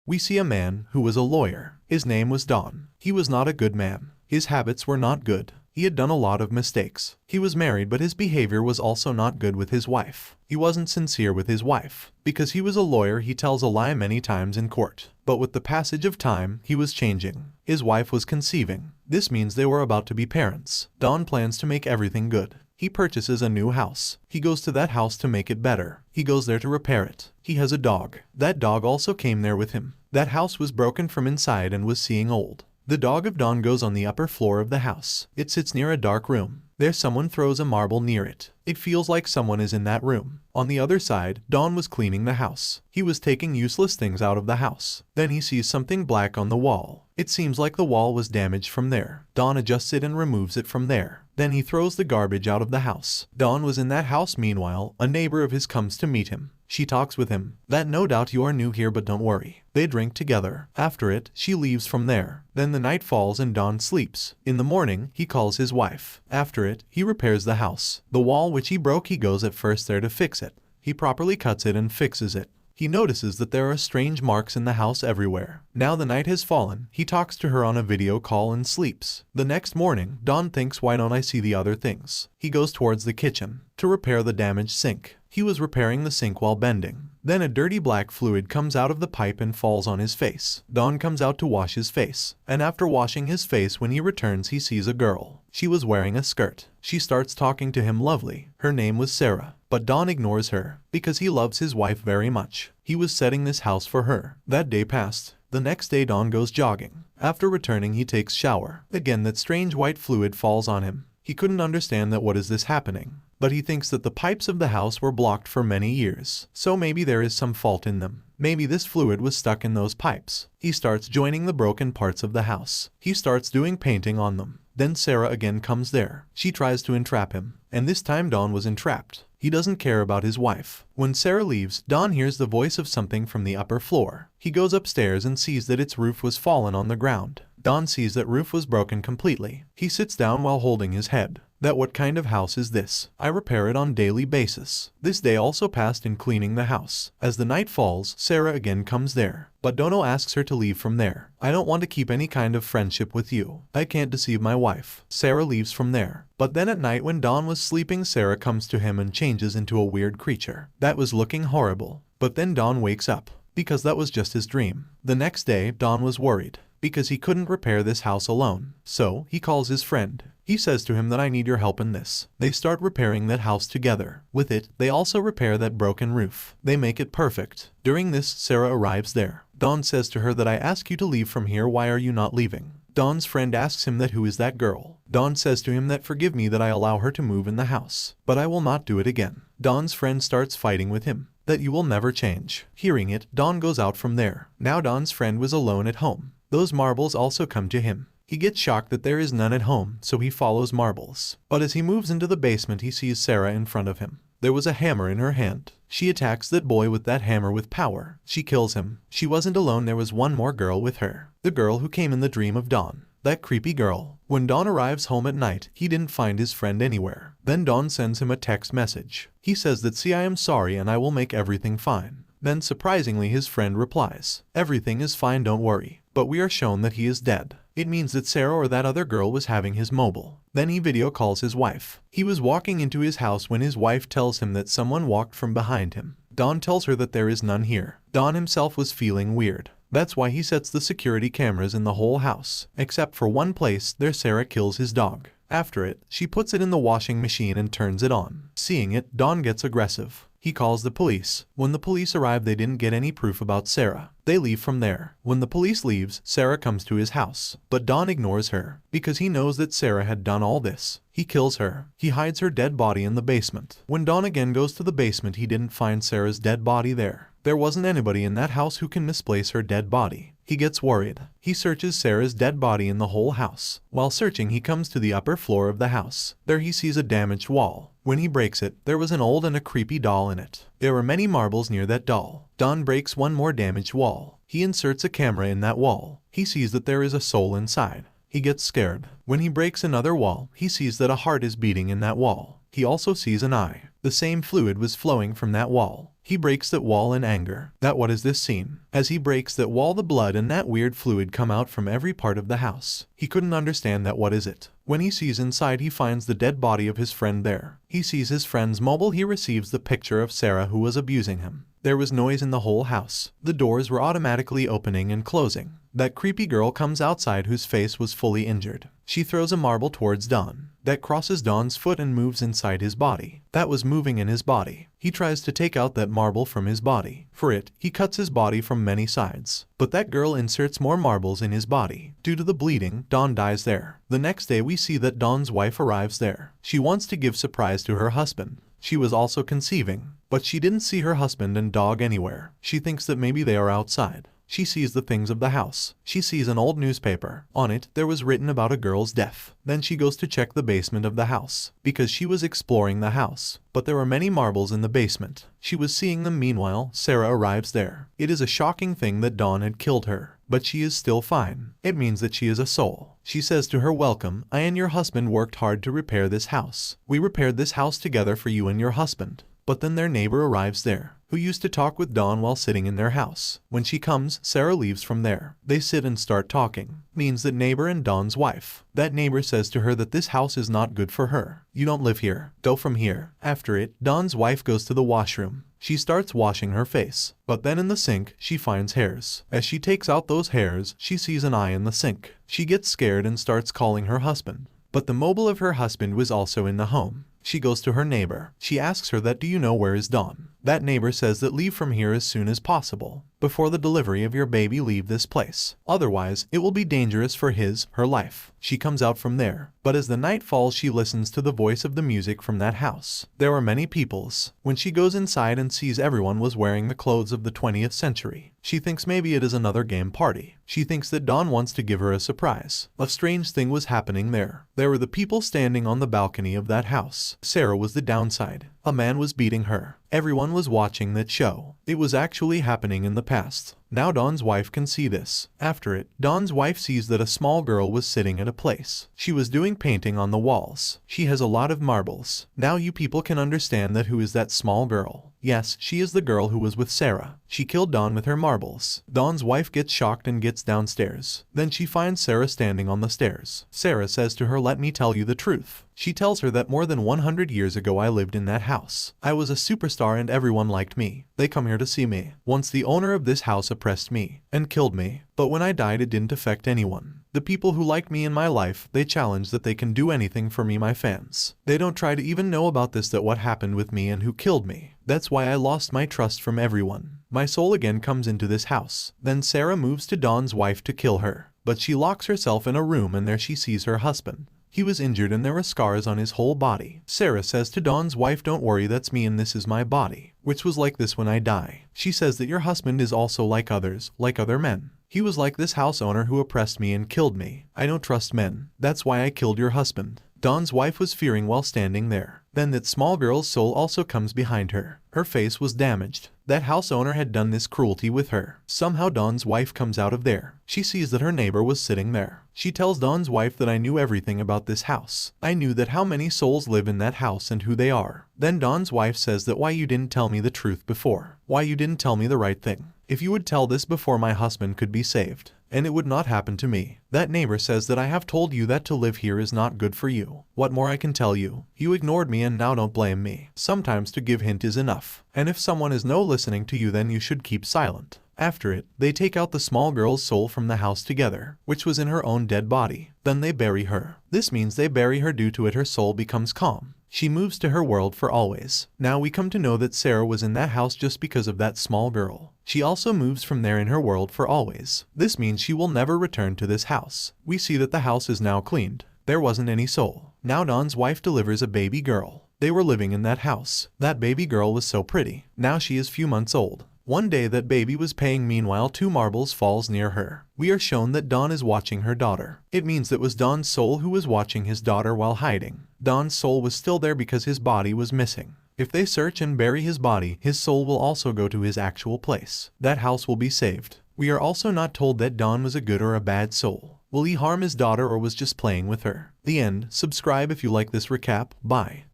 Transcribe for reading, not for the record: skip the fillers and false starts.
we see a man who was a lawyer. His name was Don. He was not a good man. His habits were not good. He had done a lot of mistakes. He was married, but his behavior was also not good with his wife. He wasn't sincere with his wife. Because he was a lawyer, he tells a lie many times in court. But with the passage of time, he was changing. His wife was conceiving. This means they were about to be parents. Don plans to make everything good. He purchases a new house. He goes to that house to make it better. He goes there to repair it. He has a dog. That dog also came there with him. That house was broken from inside and was seeing old. The dog of Don goes on the upper floor of the house. It sits near a dark room. There someone throws a marble near it. It feels like someone is in that room. On the other side, Don was cleaning the house. He was taking useless things out of the house. Then he sees something black on the wall. It seems like the wall was damaged from there. Don adjusts it and removes it from there. Then he throws the garbage out of the house. Don was in that house meanwhile. A neighbor of his comes to meet him. She talks with him. That no doubt you are new here, but don't worry. They drink together. After it, she leaves from there. Then the night falls and Don sleeps. In the morning, he calls his wife. After it, he repairs the house. The wall which he broke, he goes at first there to fix it. He properly cuts it and fixes it. He notices that there are strange marks in the house everywhere. Now the night has fallen. He talks to her on a video call and sleeps. The next morning, Don thinks, why don't I see the other things? He goes towards the kitchen to repair the damaged sink. He was repairing the sink while bending. Then a dirty black fluid comes out of the pipe and falls on his face. Don comes out to wash his face. And after washing his face, when he returns, he sees a girl. She was wearing a skirt. She starts talking to him lovely. Her name was Sarah. But Don ignores her because he loves his wife very much. He was setting this house for her. That day passed. The next day Don goes jogging. After returning, he takes shower. Again that strange white fluid falls on him. He couldn't understand that what is this happening. But he thinks that the pipes of the house were blocked for many years. So maybe there is some fault in them. Maybe this fluid was stuck in those pipes. He starts joining the broken parts of the house. He starts doing painting on them. Then Sarah again comes there. She tries to entrap him. And this time Don was entrapped. He doesn't care about his wife. When Sarah leaves, Don hears the voice of something from the upper floor. He goes upstairs and sees that its roof was fallen on the ground. Don sees that roof was broken completely. He sits down while holding his head. That what kind of house is this? I repair it on daily basis. This day also passed in cleaning the house. As the night falls, Sarah again comes there. But Dono asks her to leave from there. I don't want to keep any kind of friendship with you. I can't deceive my wife. Sarah leaves from there. But then at night when Don was sleeping, Sarah comes to him and changes into a weird creature. That was looking horrible. But then Don wakes up. Because that was just his dream. The next day, Don was worried. Because he couldn't repair this house alone. So, he calls his friend. He says to him that I need your help in this. They start repairing that house together. With it, they also repair that broken roof. They make it perfect. During this, Sarah arrives there. Don says to her that I ask you to leave from here, why are you not leaving? Don's friend asks him that who is that girl. Don says to him that forgive me that I allow her to move in the house. But I will not do it again. Don's friend starts fighting with him. That you will never change. Hearing it, Don goes out from there. Now Don's friend was alone at home. Those marbles also come to him. He gets shocked that there is none at home, so he follows marbles. But as he moves into the basement, he sees Sarah in front of him. There was a hammer in her hand. She attacks that boy with that hammer with power. She kills him. She wasn't alone, there was one more girl with her. The girl who came in the dream of Don. That creepy girl. When Don arrives home at night, he didn't find his friend anywhere. Then Don sends him a text message. He says that see I am sorry and I will make everything fine. Then surprisingly his friend replies, everything is fine, don't worry. But we are shown that he is dead. It means that Sarah or that other girl was having his mobile. Then he video calls his wife. He was walking into his house when his wife tells him that someone walked from behind him. Don tells her that there is none here. Don himself was feeling weird. That's why he sets the security cameras in the whole house. Except for one place, there Sarah kills his dog. After it, she puts it in the washing machine and turns it on. Seeing it, Don gets aggressive. He calls the police. When the police arrive, they didn't get any proof about Sarah. They leave from there. When the police leaves, Sarah comes to his house. But Don ignores her, because he knows that Sarah had done all this. He kills her. He hides her dead body in the basement. When Don again goes to the basement, he didn't find Sarah's dead body there. There wasn't anybody in that house who can misplace her dead body. He gets worried. He searches Sarah's dead body in the whole house. While searching, he comes to the upper floor of the house. There he sees a damaged wall. When he breaks it, there was an old and a creepy doll in it. There were many marbles near that doll. Don breaks one more damaged wall. He inserts a camera in that wall. He sees that there is a soul inside. He gets scared. When he breaks another wall, he sees that a heart is beating in that wall. He also sees an eye. The same fluid was flowing from that wall. He breaks that wall in anger. What is this scene? As he breaks that wall, the blood and that weird fluid come out from every part of the house. He couldn't understand that. What is it? When he sees inside, he finds the dead body of his friend there. He sees his friend's mobile. He receives the picture of Sarah who was abusing him. There was noise in the whole house. The doors were automatically opening and closing. That creepy girl comes outside whose face was fully injured. She throws a marble towards Don. That crosses Don's foot and moves inside his body. That was moving in his body. He tries to take out that marble from his body. For it, he cuts his body from many sides. But that girl inserts more marbles in his body. Due to the bleeding, Don dies there. The next day we see that Don's wife arrives there. She wants to give surprise to her husband. She was also conceiving, but she didn't see her husband and dog anywhere. She thinks that maybe they are outside. She sees the things of the house. She sees an old newspaper. On it, there was written about a girl's death. Then she goes to check the basement of the house, because she was exploring the house. But there were many marbles in the basement. She was seeing them. Meanwhile, Sarah arrives there. It is a shocking thing that Don had killed her, but she is still fine. It means that she is a soul. She says to her, "Welcome, I and your husband worked hard to repair this house. We repaired this house together for you and your husband." But then their neighbor arrives there, who used to talk with Don while sitting in their house. When she comes, Sarah leaves from there. They sit and start talking. Means that neighbor and Don's wife. That neighbor says to her that this house is not good for her. You don't live here. Go from here. After it, Don's wife goes to the washroom. She starts washing her face, but then in the sink, she finds hairs. As she takes out those hairs, she sees an eye in the sink. She gets scared and starts calling her husband. But the mobile of her husband was also in the home. She goes to her neighbor. She asks her that, "Do you know where is Don?" That neighbor says that leave from here as soon as possible. Before the delivery of your baby, leave this place. Otherwise, it will be dangerous for her life. She comes out from there. But as the night falls, she listens to the voice of the music from that house. There are many peoples. When she goes inside and sees everyone was wearing the clothes of the 20th century, she thinks maybe it is another game party. She thinks that Don wants to give her a surprise. A strange thing was happening there. There were the people standing on the balcony of that house. Sarah was the downside. A man was beating her. Everyone was watching that show. It was actually happening in the past. Now Don's wife can see this. After it, Don's wife sees that a small girl was sitting at a place. She was doing painting on the walls. She has a lot of marbles. Now you people can understand that who is that small girl. Yes, she is the girl who was with Sarah. She killed Don with her marbles. Don's wife gets shocked and gets downstairs. Then she finds Sarah standing on the stairs. Sarah says to her, "Let me tell you the truth." She tells her that more than 100 years ago I lived in that house. I was a superstar and everyone liked me. They come here to see me. Once the owner of this house oppressed me and killed me. But when I died, it didn't affect anyone. The people who liked me in my life, they challenge that they can do anything for me, my fans. They don't try to even know about this, that what happened with me and who killed me. That's why I lost my trust from everyone. My soul again comes into this house. Then Sarah moves to Don's wife to kill her. But she locks herself in a room and there she sees her husband. He was injured and there were scars on his whole body. Sarah says to Don's wife, "Don't worry, that's me and this is my body, which was like this when I die." She says that your husband is also like others, like other men. He was like this house owner who oppressed me and killed me. I don't trust men. That's why I killed your husband. Don's wife was fearing while standing there. Then that small girl's soul also comes behind her. Her face was damaged. That house owner had done this cruelty with her. Somehow Don's wife comes out of there. She sees that her neighbor was sitting there. She tells Don's wife that I knew everything about this house. I knew that how many souls live in that house and who they are. Then Don's wife says that why you didn't tell me the truth before. Why you didn't tell me the right thing. If you would tell this before, my husband could be saved. And it would not happen to me. That neighbor says that I have told you that to live here is not good for you. What more I can tell you? You ignored me and now don't blame me. Sometimes to give hint is enough. And if someone is no listening to you, then you should keep silent. After it, they take out the small girl's soul from the house together, which was in her own dead body. Then they bury her. This means they bury her. Due to it, her soul becomes calm. She moves to her world for always. Now we come to know that Sarah was in that house just because of that small girl. She also moves from there in her world for always. This means she will never return to this house. We see that the house is now cleaned. There wasn't any soul. Now Don's wife delivers a baby girl. They were living in that house. That baby girl was so pretty. Now she is few months old. One day that baby was playing, meanwhile 2 marbles falls near her. We are shown that Don is watching her daughter. It means that was Don's soul who was watching his daughter while hiding. Don's soul was still there because his body was missing. If they search and bury his body, his soul will also go to his actual place. That house will be saved. We are also not told that Don was a good or a bad soul. Will he harm his daughter or was just playing with her? The end. Subscribe if you like this recap. Bye.